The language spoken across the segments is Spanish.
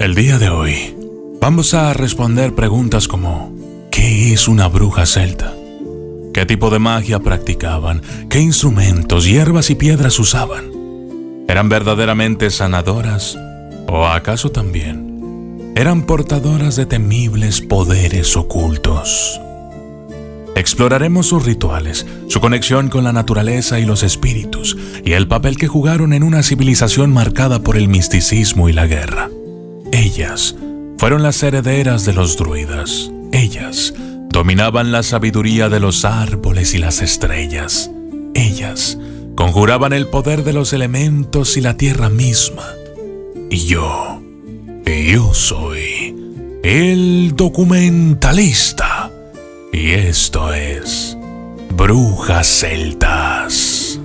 El día de hoy vamos a responder preguntas como: ¿qué es una bruja celta? ¿Qué tipo de magia practicaban? ¿Qué instrumentos, hierbas y piedras usaban? ¿Eran verdaderamente sanadoras? ¿O acaso también eran portadoras de temibles poderes ocultos? Exploraremos sus rituales, su conexión con la naturaleza y los espíritus, y el papel que jugaron en una civilización marcada por el misticismo y la guerra. Ellas fueron las herederas de los druidas. Ellas dominaban la sabiduría de los árboles y las estrellas. Ellas conjuraban el poder de los elementos y la tierra misma. Y yo soy el documentalista. Y esto es Brujas Celtas.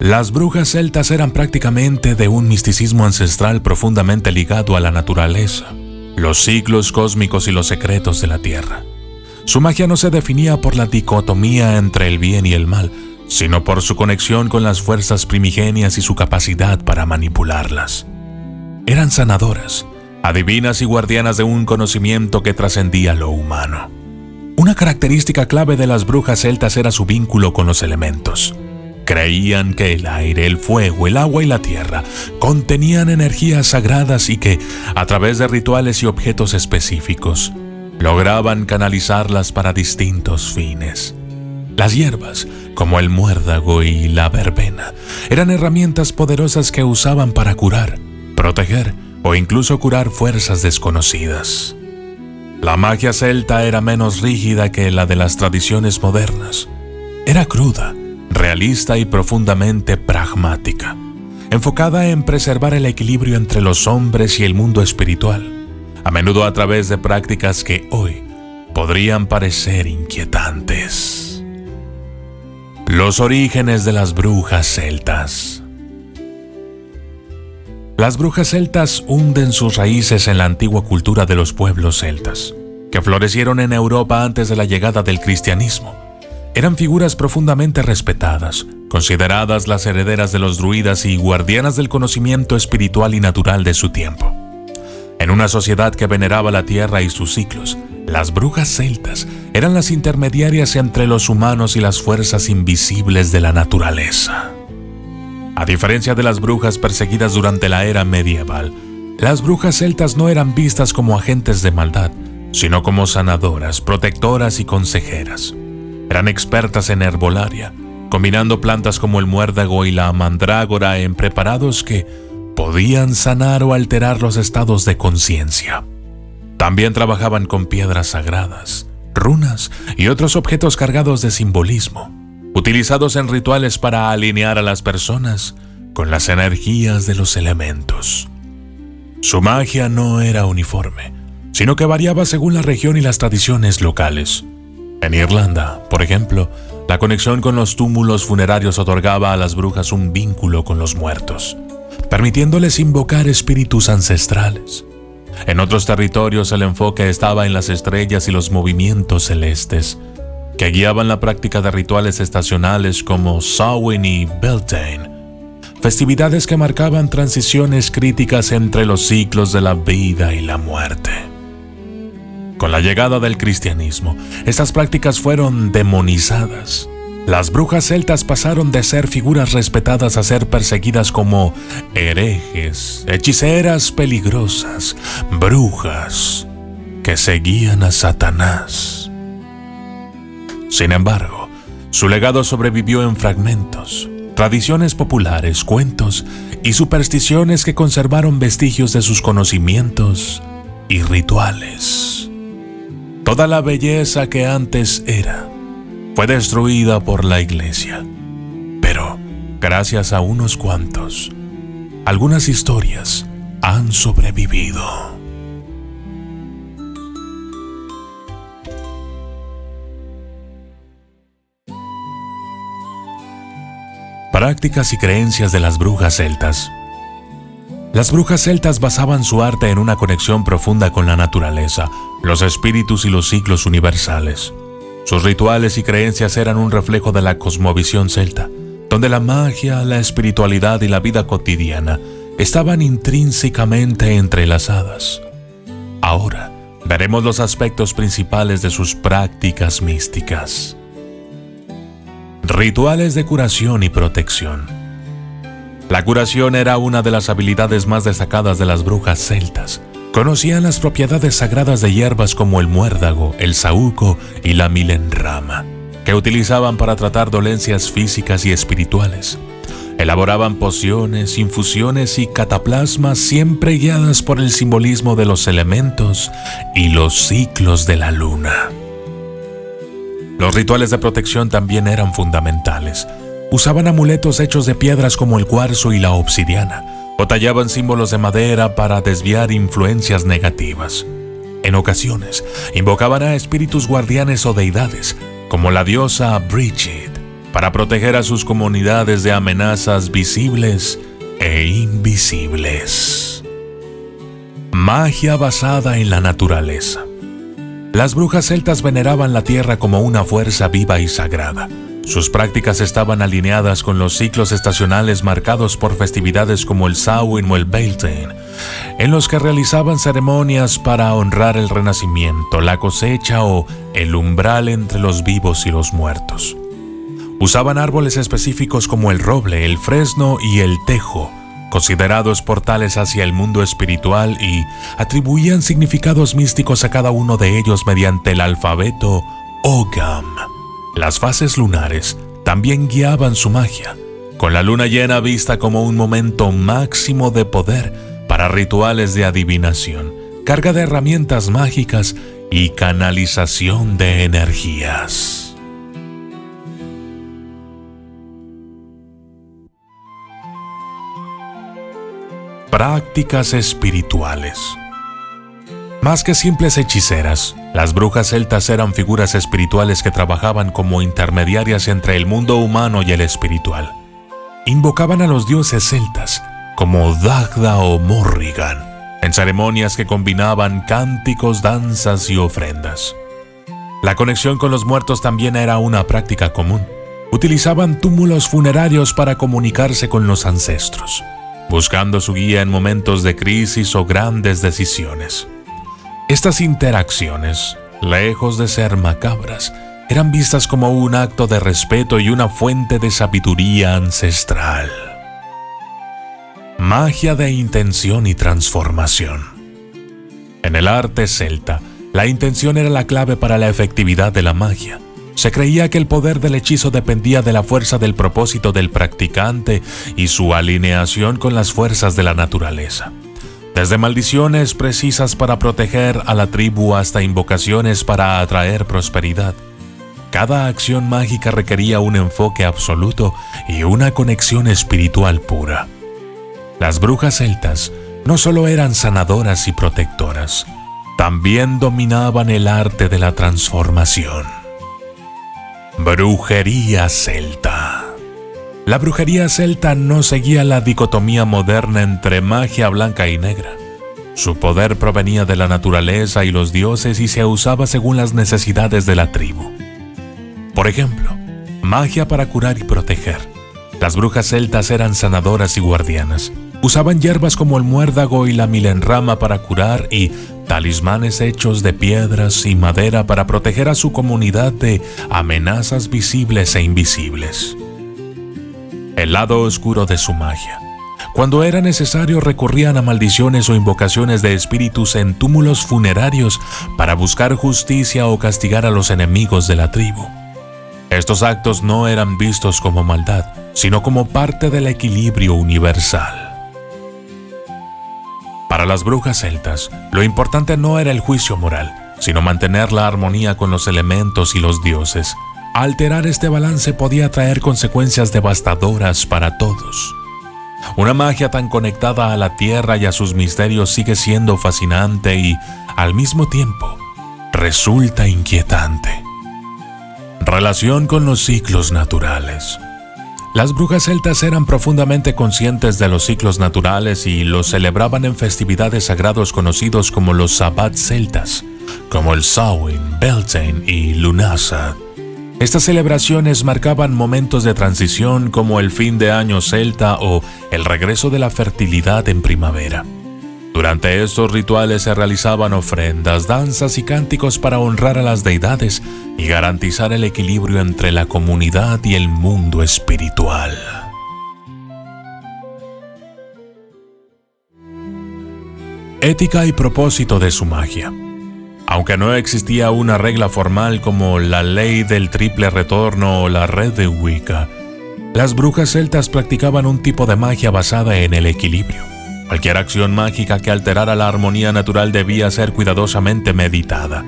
Las brujas celtas eran prácticamente de un misticismo ancestral profundamente ligado a la naturaleza, los ciclos cósmicos y los secretos de la tierra. Su magia no se definía por la dicotomía entre el bien y el mal, sino por su conexión con las fuerzas primigenias y su capacidad para manipularlas. Eran sanadoras, adivinas y guardianas de un conocimiento que trascendía lo humano. Una característica clave de las brujas celtas era su vínculo con los elementos. Creían que el aire, el fuego, el agua y la tierra contenían energías sagradas y que, a través de rituales y objetos específicos, lograban canalizarlas para distintos fines. Las hierbas, como el muérdago y la verbena, eran herramientas poderosas que usaban para curar, proteger o incluso curar fuerzas desconocidas. La magia celta era menos rígida que la de las tradiciones modernas. Era cruda, realista y profundamente pragmática, enfocada en preservar el equilibrio entre los hombres y el mundo espiritual, a menudo a través de prácticas que hoy podrían parecer inquietantes. Los orígenes de las brujas celtas. Las brujas celtas hunden sus raíces en la antigua cultura de los pueblos celtas, que florecieron en Europa antes de la llegada del cristianismo. Eran figuras profundamente respetadas, consideradas las herederas de los druidas y guardianas del conocimiento espiritual y natural de su tiempo. En una sociedad que veneraba la tierra y sus ciclos, las brujas celtas eran las intermediarias entre los humanos y las fuerzas invisibles de la naturaleza. A diferencia de las brujas perseguidas durante la era medieval, las brujas celtas no eran vistas como agentes de maldad, sino como sanadoras, protectoras y consejeras. Eran expertas en herbolaria, combinando plantas como el muérdago y la mandrágora en preparados que podían sanar o alterar los estados de conciencia. También trabajaban con piedras sagradas, runas y otros objetos cargados de simbolismo, utilizados en rituales para alinear a las personas con las energías de los elementos. Su magia no era uniforme, sino que variaba según la región y las tradiciones locales. En Irlanda, por ejemplo, la conexión con los túmulos funerarios otorgaba a las brujas un vínculo con los muertos, permitiéndoles invocar espíritus ancestrales. En otros territorios el enfoque estaba en las estrellas y los movimientos celestes, que guiaban la práctica de rituales estacionales como Samhain y Beltane, festividades que marcaban transiciones críticas entre los ciclos de la vida y la muerte. Con la llegada del cristianismo, estas prácticas fueron demonizadas. Las brujas celtas pasaron de ser figuras respetadas a ser perseguidas como herejes, hechiceras peligrosas, brujas que seguían a Satanás. Sin embargo, su legado sobrevivió en fragmentos, tradiciones populares, cuentos y supersticiones que conservaron vestigios de sus conocimientos y rituales. Toda la belleza que antes era fue destruida por la iglesia, pero gracias a unos cuantos, algunas historias han sobrevivido. Prácticas y creencias de las brujas celtas. Las brujas celtas basaban su arte en una conexión profunda con la naturaleza, los espíritus y los ciclos universales. Sus rituales y creencias eran un reflejo de la cosmovisión celta, donde la magia, la espiritualidad y la vida cotidiana estaban intrínsecamente entrelazadas. Ahora veremos los aspectos principales de sus prácticas místicas. Rituales de curación y protección. La curación era una de las habilidades más destacadas de las brujas celtas. Conocían las propiedades sagradas de hierbas como el muérdago, el saúco y la milenrama, que utilizaban para tratar dolencias físicas y espirituales. Elaboraban pociones, infusiones y cataplasmas siempre guiadas por el simbolismo de los elementos y los ciclos de la luna. Los rituales de protección también eran fundamentales. Usaban amuletos hechos de piedras como el cuarzo y la obsidiana, o tallaban símbolos de madera para desviar influencias negativas. En ocasiones, invocaban a espíritus guardianes o deidades, como la diosa Bridget, para proteger a sus comunidades de amenazas visibles e invisibles. Magia basada en la naturaleza. Las brujas celtas veneraban la tierra como una fuerza viva y sagrada. Sus prácticas estaban alineadas con los ciclos estacionales marcados por festividades como el Samhain o el Beltane, en los que realizaban ceremonias para honrar el renacimiento, la cosecha o el umbral entre los vivos y los muertos. Usaban árboles específicos como el roble, el fresno y el tejo, considerados portales hacia el mundo espiritual, y atribuían significados místicos a cada uno de ellos mediante el alfabeto Ogham. Las fases lunares también guiaban su magia, con la luna llena vista como un momento máximo de poder para rituales de adivinación, carga de herramientas mágicas y canalización de energías. Prácticas espirituales. Más que simples hechiceras, las brujas celtas eran figuras espirituales que trabajaban como intermediarias entre el mundo humano y el espiritual. Invocaban a los dioses celtas, como Dagda o Morrigan, en ceremonias que combinaban cánticos, danzas y ofrendas. La conexión con los muertos también era una práctica común. Utilizaban túmulos funerarios para comunicarse con los ancestros, buscando su guía en momentos de crisis o grandes decisiones. Estas interacciones, lejos de ser macabras, eran vistas como un acto de respeto y una fuente de sabiduría ancestral. Magia de intención y transformación. En el arte celta, la intención era la clave para la efectividad de la magia. Se creía que el poder del hechizo dependía de la fuerza del propósito del practicante y su alineación con las fuerzas de la naturaleza. Desde maldiciones precisas para proteger a la tribu hasta invocaciones para atraer prosperidad. Cada acción mágica requería un enfoque absoluto y una conexión espiritual pura. Las brujas celtas no solo eran sanadoras y protectoras, también dominaban el arte de la transformación. Brujería celta. La brujería celta no seguía la dicotomía moderna entre magia blanca y negra. Su poder provenía de la naturaleza y los dioses y se usaba según las necesidades de la tribu. Por ejemplo, magia para curar y proteger. Las brujas celtas eran sanadoras y guardianas. Usaban hierbas como el muérdago y la milenrama para curar y talismanes hechos de piedras y madera para proteger a su comunidad de amenazas visibles e invisibles. El lado oscuro de su magia. Cuando era necesario recurrían a maldiciones o invocaciones de espíritus en túmulos funerarios para buscar justicia o castigar a los enemigos de la tribu. Estos actos no eran vistos como maldad, sino como parte del equilibrio universal. Para las brujas celtas, lo importante no era el juicio moral, sino mantener la armonía con los elementos y los dioses. Alterar este balance podía traer consecuencias devastadoras para todos. Una magia tan conectada a la tierra y a sus misterios sigue siendo fascinante y, al mismo tiempo, resulta inquietante. Relación con los ciclos naturales. Las brujas celtas eran profundamente conscientes de los ciclos naturales y los celebraban en festividades sagrados conocidos como los sabbats celtas, como el Samhain, Beltane y Lughnasadh. Estas celebraciones marcaban momentos de transición como el fin de año celta o el regreso de la fertilidad en primavera. Durante estos rituales se realizaban ofrendas, danzas y cánticos para honrar a las deidades y garantizar el equilibrio entre la comunidad y el mundo espiritual. Ética y propósito de su magia. Aunque no existía una regla formal como la ley del triple retorno o la red de Wicca, las brujas celtas practicaban un tipo de magia basada en el equilibrio. Cualquier acción mágica que alterara la armonía natural debía ser cuidadosamente meditada.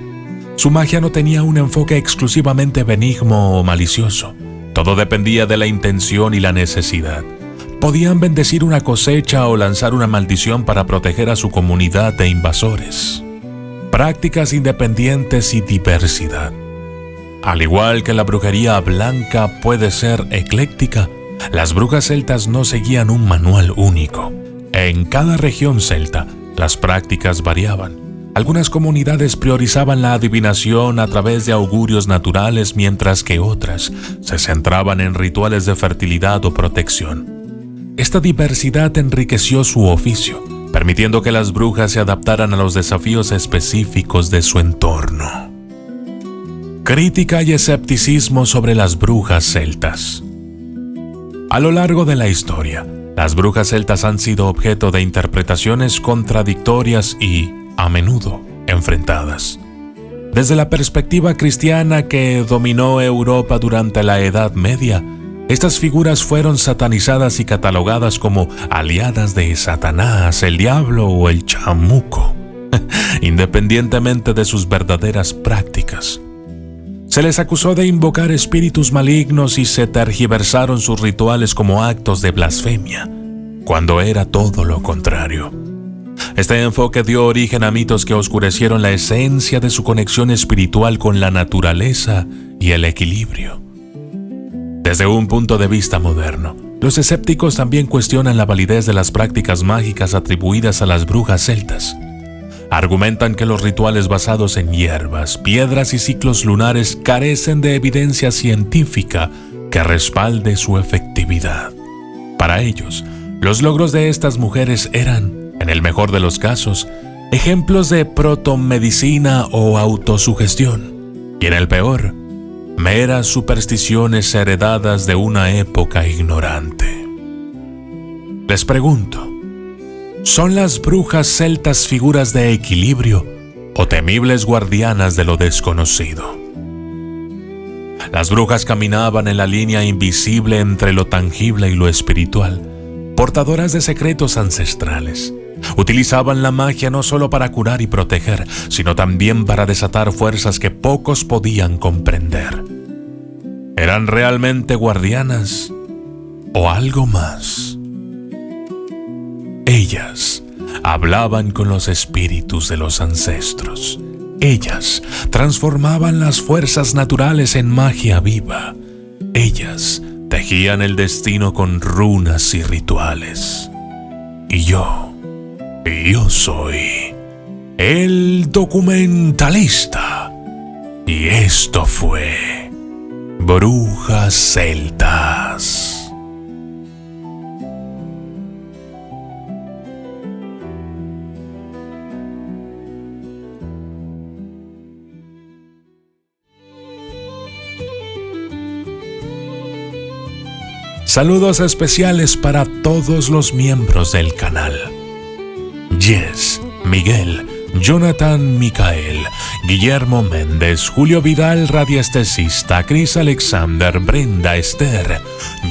Su magia no tenía un enfoque exclusivamente benigno o malicioso. Todo dependía de la intención y la necesidad. Podían bendecir una cosecha o lanzar una maldición para proteger a su comunidad de invasores. Prácticas independientes y diversidad. Al igual que la brujería blanca puede ser ecléctica, las brujas celtas no seguían un manual único. En cada región celta, las prácticas variaban. Algunas comunidades priorizaban la adivinación a través de augurios naturales, mientras que otras se centraban en rituales de fertilidad o protección. Esta diversidad enriqueció su oficio, permitiendo que las brujas se adaptaran a los desafíos específicos de su entorno. Crítica y escepticismo sobre las brujas celtas. A lo largo de la historia, las brujas celtas han sido objeto de interpretaciones contradictorias y, a menudo, enfrentadas. Desde la perspectiva cristiana que dominó Europa durante la Edad Media, estas figuras fueron satanizadas y catalogadas como aliadas de Satanás, el diablo o el chamuco, independientemente de sus verdaderas prácticas. Se les acusó de invocar espíritus malignos y se tergiversaron sus rituales como actos de blasfemia, cuando era todo lo contrario. Este enfoque dio origen a mitos que oscurecieron la esencia de su conexión espiritual con la naturaleza y el equilibrio. Desde un punto de vista moderno, los escépticos también cuestionan la validez de las prácticas mágicas atribuidas a las brujas celtas. Argumentan que los rituales basados en hierbas, piedras y ciclos lunares carecen de evidencia científica que respalde su efectividad. Para ellos, los logros de estas mujeres eran, en el mejor de los casos, ejemplos de protomedicina o autosugestión, y en el peor, meras supersticiones heredadas de una época ignorante. Les pregunto, ¿son las brujas celtas figuras de equilibrio o temibles guardianas de lo desconocido? Las brujas caminaban en la línea invisible entre lo tangible y lo espiritual, portadoras de secretos ancestrales. Utilizaban la magia no solo para curar y proteger, sino también para desatar fuerzas que pocos podían comprender. ¿Eran realmente guardianas o algo más? Ellas hablaban con los espíritus de los ancestros. Ellas transformaban las fuerzas naturales en magia viva. Ellas tejían el destino con runas y rituales. Y yo soy el documentalista. Y esto fue Brujas Celtas. Saludos especiales para todos los miembros del canal. Jess, Miguel, Jonathan Micael, Guillermo Méndez, Julio Vidal radiestesista, Cris Alexander, Brenda Esther,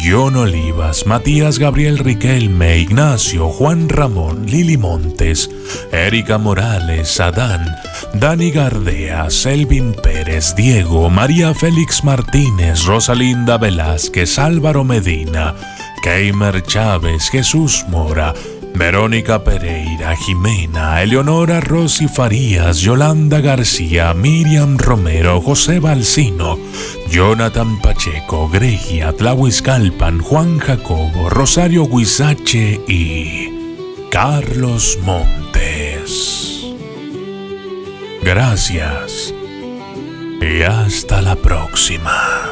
John Olivas, Matías Gabriel Riquelme, Ignacio, Juan Ramón, Lili Montes, Erika Morales, Adán, Dani Gardea, Selvin Pérez, Diego, María Félix Martínez, Rosalinda Velázquez, Álvaro Medina, Keimer Chávez, Jesús Mora, Verónica Pereira, Jimena, Eleonora Rosy Farías, Yolanda García, Miriam Romero, José Balsino, Jonathan Pacheco, Gregia, Tlahuizcalpan, Juan Jacobo, Rosario Huizache y Carlos Montes. Gracias y hasta la próxima.